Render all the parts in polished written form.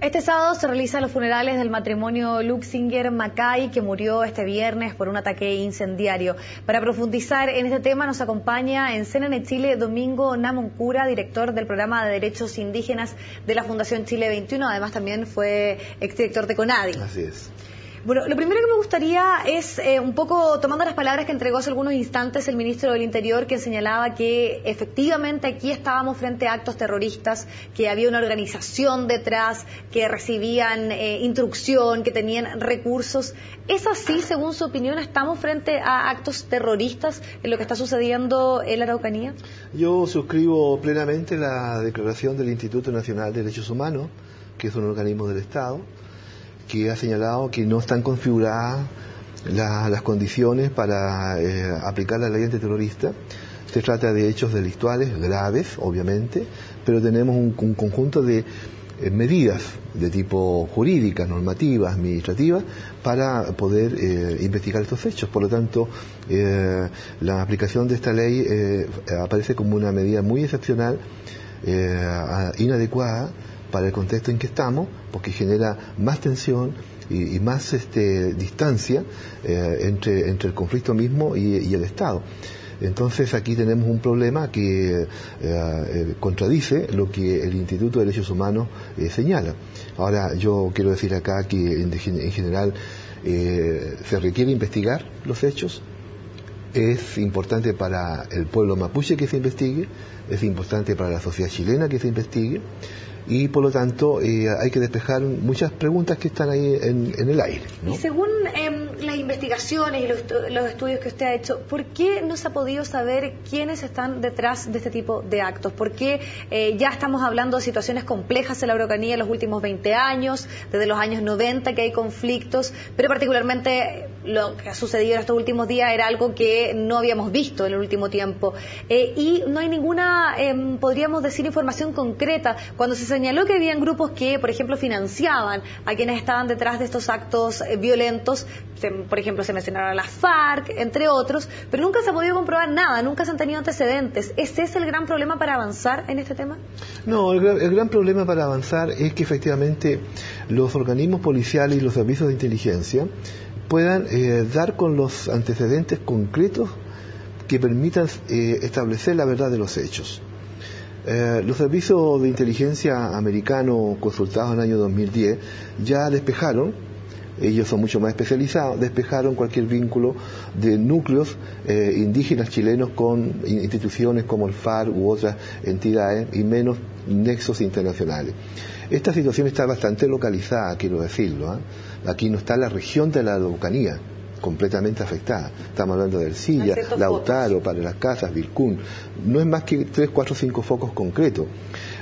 Este sábado se realizan los funerales del matrimonio Luxinger-Macay, que murió este viernes por un ataque incendiario. Para profundizar en este tema nos acompaña en CNN Chile Domingo Namoncura, director del programa de Derechos Indígenas de la Fundación Chile 21. Además también fue exdirector de CONADI. Así es. Bueno, lo primero que me gustaría es, un poco tomando las palabras que entregó hace algunos instantes el ministro del Interior, que señalaba que efectivamente aquí estábamos frente a actos terroristas, que había una organización detrás, que recibían instrucción, que tenían recursos. ¿Es así, según su opinión, estamos frente a actos terroristas en lo que está sucediendo en la Araucanía? Yo suscribo plenamente la declaración del Instituto Nacional de Derechos Humanos, que es un organismo del Estado, que ha señalado que no están configuradas las condiciones para aplicar la ley antiterrorista. Se trata de hechos delictuales graves, obviamente, pero tenemos un conjunto de medidas de tipo jurídicas, normativas, administrativas, para poder investigar estos hechos. Por lo tanto, la aplicación de esta ley aparece como una medida muy excepcional, inadecuada para el contexto en que estamos, porque genera más tensión y más distancia entre el conflicto mismo y el Estado. Entonces aquí tenemos un problema que contradice lo que el Instituto de Derechos Humanos señala. Ahora, yo quiero decir acá que en general se requiere investigar los hechos. Es importante para el pueblo mapuche que se investigue, es importante para la sociedad chilena que se investigue, y por lo tanto hay que despejar muchas preguntas que están ahí en el aire, ¿no? Y según las investigaciones y los estudios que usted ha hecho, ¿por qué no se ha podido saber quiénes están detrás de este tipo de actos? ¿Por qué ya estamos hablando de situaciones complejas en la Araucanía en los últimos 20 años, desde los años 90 que hay conflictos, pero particularmente lo que ha sucedido en estos últimos días era algo que no habíamos visto en el último tiempo? Y no hay ninguna, podríamos decir, información concreta. Cuando se señaló que habían grupos que, por ejemplo, financiaban a quienes estaban detrás de estos actos violentos, por ejemplo, se mencionaron a las FARC, entre otros, pero nunca se ha podido comprobar nada, nunca se han tenido antecedentes. ¿Es ese el gran problema para avanzar en este tema? No, el gran problema para avanzar es que efectivamente los organismos policiales y los servicios de inteligencia puedan dar con los antecedentes concretos que permitan establecer la verdad de los hechos. Los servicios de inteligencia americanos consultados en el año 2010 ya despejaron, ellos son mucho más especializados, despejaron cualquier vínculo de núcleos indígenas chilenos con instituciones como el FARC u otras entidades, y menos nexos internacionales. Esta situación está bastante localizada, quiero decirlo, ¿eh? Aquí no está la región de la Araucanía completamente afectada. Estamos hablando de Ercilla, Lautaro, Para las Casas, Vilcún. No es más que 3, 4, 5 focos concretos.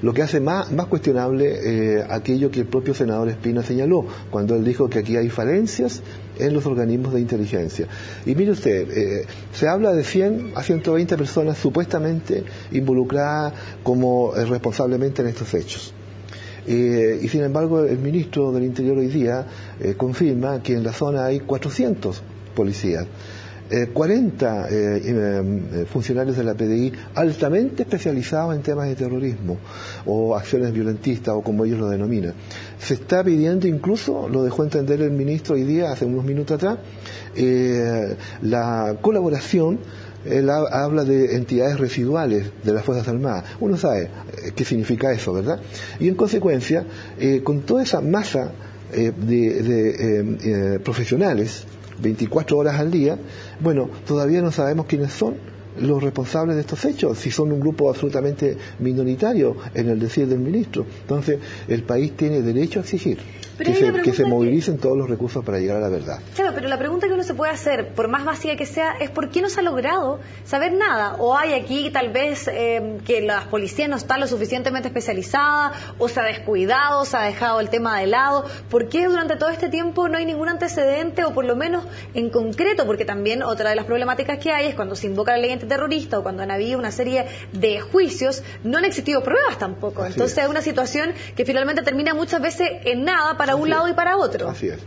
Lo que hace más cuestionable aquello que el propio senador Espina señaló, cuando él dijo que aquí hay falencias en los organismos de inteligencia. Y mire usted, se habla de 100 a 120 personas supuestamente involucradas como responsablemente en estos hechos. Y sin embargo el ministro del Interior hoy día confirma que en la zona hay 400 policías, 40 funcionarios de la PDI altamente especializados en temas de terrorismo o acciones violentistas, o como ellos lo denominan. Se está pidiendo, incluso lo dejó entender el ministro hoy día, hace unos minutos atrás, la colaboración. Él habla de entidades residuales de las Fuerzas Armadas. Uno sabe qué significa eso, ¿verdad? Y en consecuencia, con toda esa masa de profesionales, 24 horas al día, bueno, todavía no sabemos quiénes son los responsables de estos hechos, si son un grupo absolutamente minoritario en el decir del ministro. Entonces, el país tiene derecho a exigir que se movilicen todos los recursos para llegar a la verdad. Claro, pero la pregunta que uno se puede hacer, por más vacía que sea, es ¿por qué no se ha logrado saber nada? ¿O hay aquí tal vez que las policías no están lo suficientemente especializadas, o se ha descuidado, se ha dejado el tema de lado? ¿Por qué durante todo este tiempo no hay ningún antecedente, o por lo menos en concreto? Porque también otra de las problemáticas que hay es cuando se invoca la ley antiterrorista, o cuando han habido una serie de juicios, no han existido pruebas tampoco. Entonces es una situación que finalmente termina muchas veces en nada para un lado y para otro. Así es.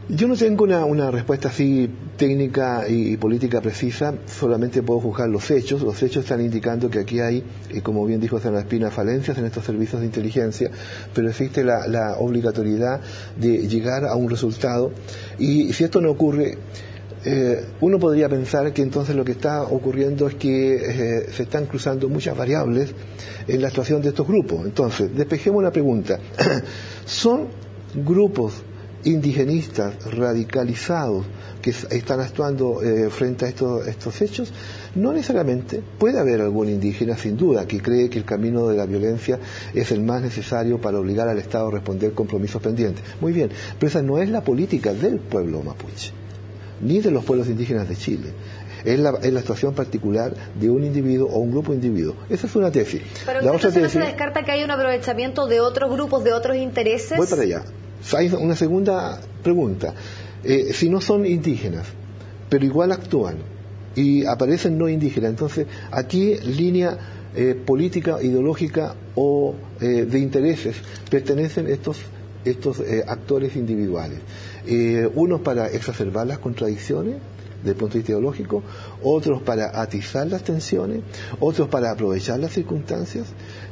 Yo no tengo una respuesta así técnica y política precisa, solamente puedo juzgar los hechos. Los hechos están indicando que aquí hay, como bien dijo Sandra Espina, falencias en estos servicios de inteligencia, pero existe la obligatoriedad de llegar a un resultado, y si esto no ocurre, uno podría pensar que entonces lo que está ocurriendo es que se están cruzando muchas variables en la actuación de estos grupos. Entonces, despejemos una pregunta. ¿Son grupos indigenistas radicalizados que están actuando frente a estos hechos? No necesariamente. Puede haber algún indígena, sin duda, que cree que el camino de la violencia es el más necesario para obligar al Estado a responder compromisos pendientes. Muy bien, pero esa no es la política del pueblo mapuche, ni de los pueblos indígenas de Chile. Es la situación particular de un individuo o un grupo de individuos. Esa es una tesis. Pero la otra tesis, ¿no se descarta que hay un aprovechamiento de otros grupos, de otros intereses? Voy para allá. Hay una segunda pregunta. Si no son indígenas, pero igual actúan y aparecen no indígenas, entonces aquí línea política, ideológica o de intereses pertenecen estos actores individuales. Unos para exacerbar las contradicciones desde el punto de vista ideológico, otros para atizar las tensiones, otros para aprovechar las circunstancias.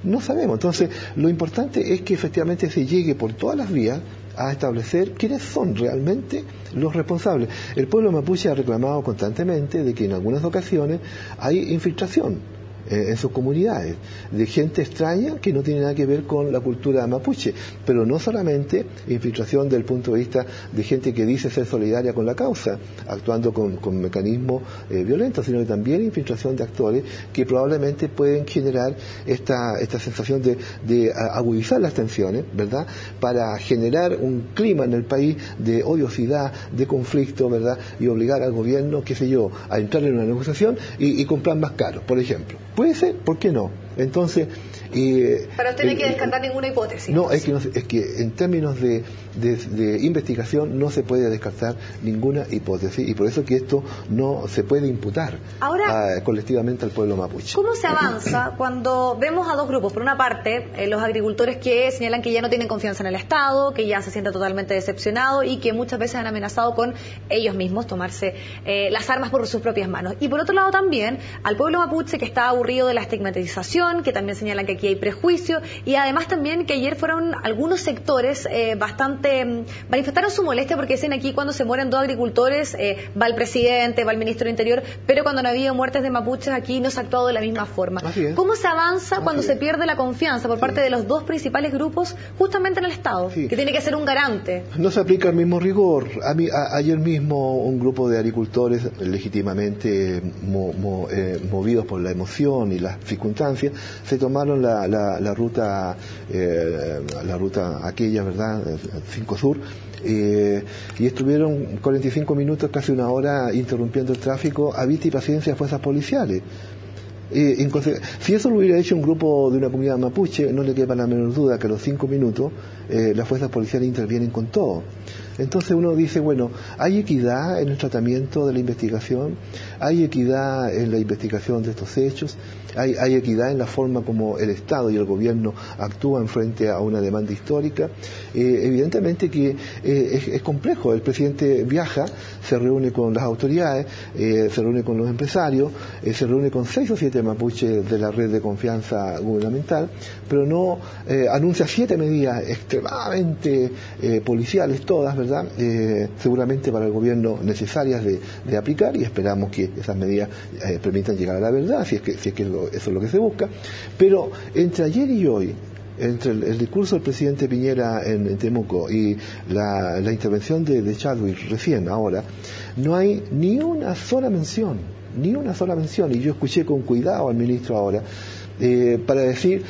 No sabemos. Entonces, lo importante es que efectivamente se llegue por todas las vías a establecer quiénes son realmente los responsables. El pueblo mapuche ha reclamado constantemente de que en algunas ocasiones hay infiltración en sus comunidades, de gente extraña que no tiene nada que ver con la cultura mapuche, pero no solamente infiltración desde el punto de vista de gente que dice ser solidaria con la causa, actuando con mecanismos violentos, sino que también infiltración de actores que probablemente pueden generar esta sensación de agudizar las tensiones, ¿verdad?, para generar un clima en el país de odiosidad, de conflicto, ¿verdad?, y obligar al gobierno, qué sé yo, a entrar en una negociación y comprar más caro, por ejemplo. Puede ser, ¿por qué no? Entonces... Pero usted no hay que descartar ninguna hipótesis. No, es que en términos de investigación no se puede descartar ninguna hipótesis, y por eso que esto no se puede imputar colectivamente al pueblo mapuche. ¿Cómo se avanza cuando vemos a dos grupos? Por una parte, los agricultores que señalan que ya no tienen confianza en el Estado, que ya se sienten totalmente decepcionados y que muchas veces han amenazado con ellos mismos tomarse las armas por sus propias manos. Y por otro lado también, al pueblo mapuche que está aburrido de la estigmatización, que también señalan que aquí hay prejuicio, y además también que ayer fueron algunos sectores manifestaron su molestia porque dicen aquí cuando se mueren dos agricultores va el presidente, va el ministro del Interior, pero cuando no ha habido muertes de mapuches aquí no se ha actuado de la misma forma. ¿Cómo se avanza cuando se pierde la confianza por parte de los dos principales grupos justamente en el Estado, que tiene que ser un garante? No se aplica el mismo rigor. Ayer mismo un grupo de agricultores legítimamente movidos por la emoción y las circunstancias se tomaron la ruta aquella, ¿verdad?, 5 Sur, y estuvieron 45 minutos, casi una hora, interrumpiendo el tráfico a vista y paciencia de fuerzas policiales. Si eso lo hubiera hecho un grupo de una comunidad mapuche, no le quepa la menor duda que a los 5 minutos las fuerzas policiales intervienen con todo. Entonces uno dice, bueno, ¿hay equidad en el tratamiento de la investigación? ¿Hay equidad en la investigación de estos hechos? ¿Hay equidad en la forma como el Estado y el gobierno actúan frente a una demanda histórica? Evidentemente que es complejo. El presidente viaja, se reúne con las autoridades, se reúne con los empresarios, se reúne con 6 o 7 mapuches de la red de confianza gubernamental, pero no anuncia 7 medidas extremadamente policiales todas, ¿verdad?, seguramente para el gobierno necesarias de aplicar, y esperamos que esas medidas permitan llegar a la verdad, si es que eso es lo que se busca. Pero entre ayer y hoy, entre el discurso del presidente Piñera en Temuco y la intervención de Chadwick recién ahora, no hay ni una sola mención, y yo escuché con cuidado al ministro ahora para decir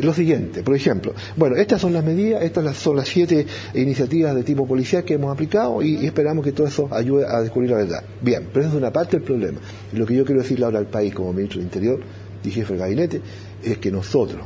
lo siguiente, por ejemplo, bueno, estas son las medidas, estas son las 7 iniciativas de tipo policial que hemos aplicado y esperamos que todo eso ayude a descubrir la verdad. Bien, pero eso es una parte del problema. Y lo que yo quiero decirle ahora al país como ministro del Interior y jefe del gabinete es que nosotros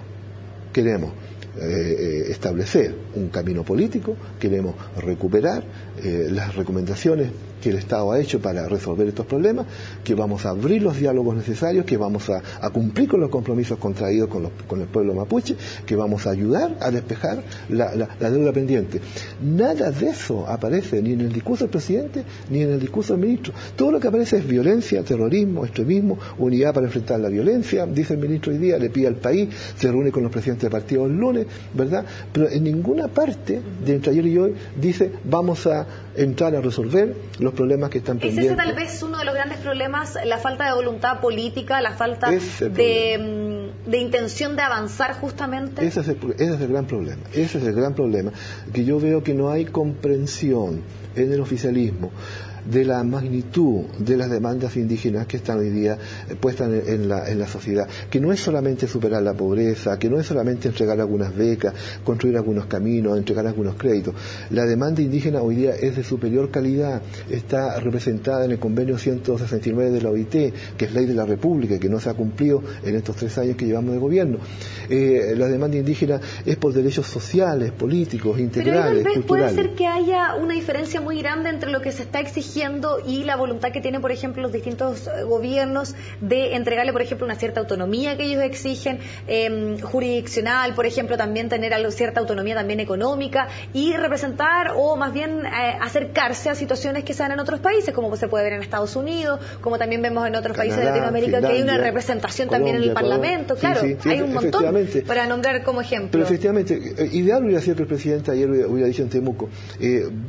queremos establecer un camino político, queremos recuperar las recomendaciones que el Estado ha hecho para resolver estos problemas, que vamos a abrir los diálogos necesarios, que vamos a cumplir con los compromisos contraídos con el pueblo mapuche, que vamos a ayudar a despejar la deuda pendiente. Nada de eso aparece ni en el discurso del presidente ni en el discurso del ministro. Todo lo que aparece es violencia, terrorismo, extremismo, unidad para enfrentar la violencia, dice el ministro hoy día, le pide al país, se reúne con los presidentes de partidos el lunes, ¿verdad? Pero en ninguna parte de entre ayer y hoy dice vamos a entrar a resolver los problemas que están pendientes. ¿Es ese tal vez uno de los grandes problemas, la falta de voluntad política, la falta de intención de avanzar justamente? Ese es el gran problema, ese es el gran problema, que yo veo que no hay comprensión en el oficialismo de la magnitud de las demandas indígenas que están hoy día puestas en la sociedad, que no es solamente superar la pobreza, que no es solamente entregar algunas becas, construir algunos caminos, entregar algunos créditos. La demanda indígena hoy día es de superior calidad, está representada en el convenio 169 de la OIT, que es ley de la República, que no se ha cumplido en estos 3 años que llevamos de gobierno. La demanda indígena es por derechos sociales, políticos, integrales, pero culturales. Puede ser que haya una diferencia muy grande entre lo que se está exigiendo y la voluntad que tienen, por ejemplo, los distintos gobiernos de entregarle, por ejemplo, una cierta autonomía que ellos exigen, jurisdiccional, por ejemplo, también tener cierta autonomía también económica y representar o más bien acercarse a situaciones que se dan en otros países, como se puede ver en Estados Unidos, como también vemos en otros países de Latinoamérica, Finlandia, que hay una representación Colombia, también en el Parlamento, claro, sí, hay un montón para nombrar como ejemplo. Pero efectivamente, ideal hubiera sido que el presidente ayer hubiera dicho en Temuco,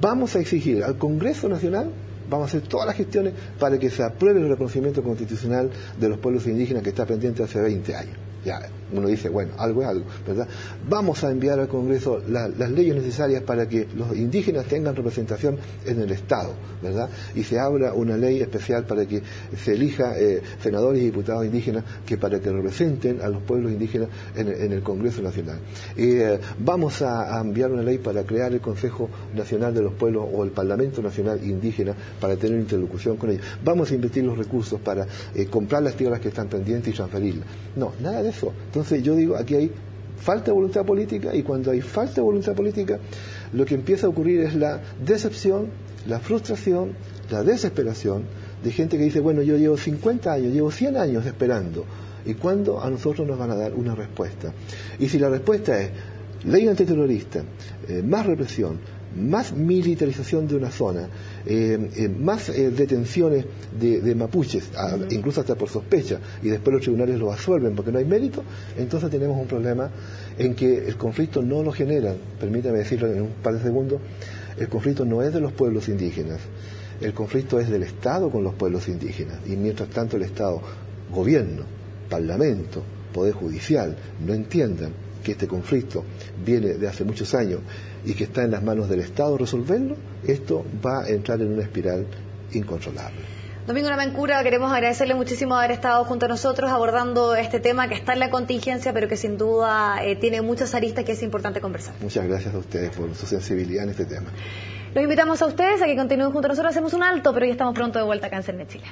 vamos a exigir al Congreso Nacional, vamos a hacer todas las gestiones para que se apruebe el reconocimiento constitucional de los pueblos indígenas que está pendiente hace 20 años. Ya, uno dice, bueno, algo es algo, ¿verdad? Vamos a enviar al Congreso las leyes necesarias para que los indígenas tengan representación en el Estado, ¿verdad? Y se abra una ley especial para que se elija senadores y diputados indígenas para que representen a los pueblos indígenas en el Congreso Nacional. Vamos a enviar una ley para crear el Consejo Nacional de los Pueblos o el Parlamento Nacional Indígena para tener interlocución con ellos. Vamos a invertir los recursos para comprar las tierras que están pendientes y transferirlas. No, nada de eso. Entonces yo digo, aquí hay falta de voluntad política, y cuando hay falta de voluntad política, lo que empieza a ocurrir es la decepción, la frustración, la desesperación de gente que dice, bueno, yo llevo 50 años, llevo 100 años esperando, ¿y cuándo a nosotros nos van a dar una respuesta? Y si la respuesta es ley antiterrorista, más represión, más militarización de una zona, más detenciones de mapuches, incluso hasta por sospecha, y después los tribunales lo absuelven porque no hay mérito, entonces tenemos un problema en que el conflicto no lo generan, permítame decirlo en un par de segundos, el conflicto no es de los pueblos indígenas, el conflicto es del Estado con los pueblos indígenas, y mientras tanto el Estado, gobierno, parlamento, poder judicial, no entiendan que este conflicto viene de hace muchos años y que está en las manos del Estado resolverlo, esto va a entrar en una espiral incontrolable. Domingo Namencura, queremos agradecerle muchísimo haber estado junto a nosotros abordando este tema que está en la contingencia, pero que sin duda tiene muchas aristas que es importante conversar. Muchas gracias a ustedes por su sensibilidad en este tema. Los invitamos a ustedes a que continúen junto a nosotros. Hacemos un alto, pero ya estamos pronto de vuelta acá en CERNET Chile.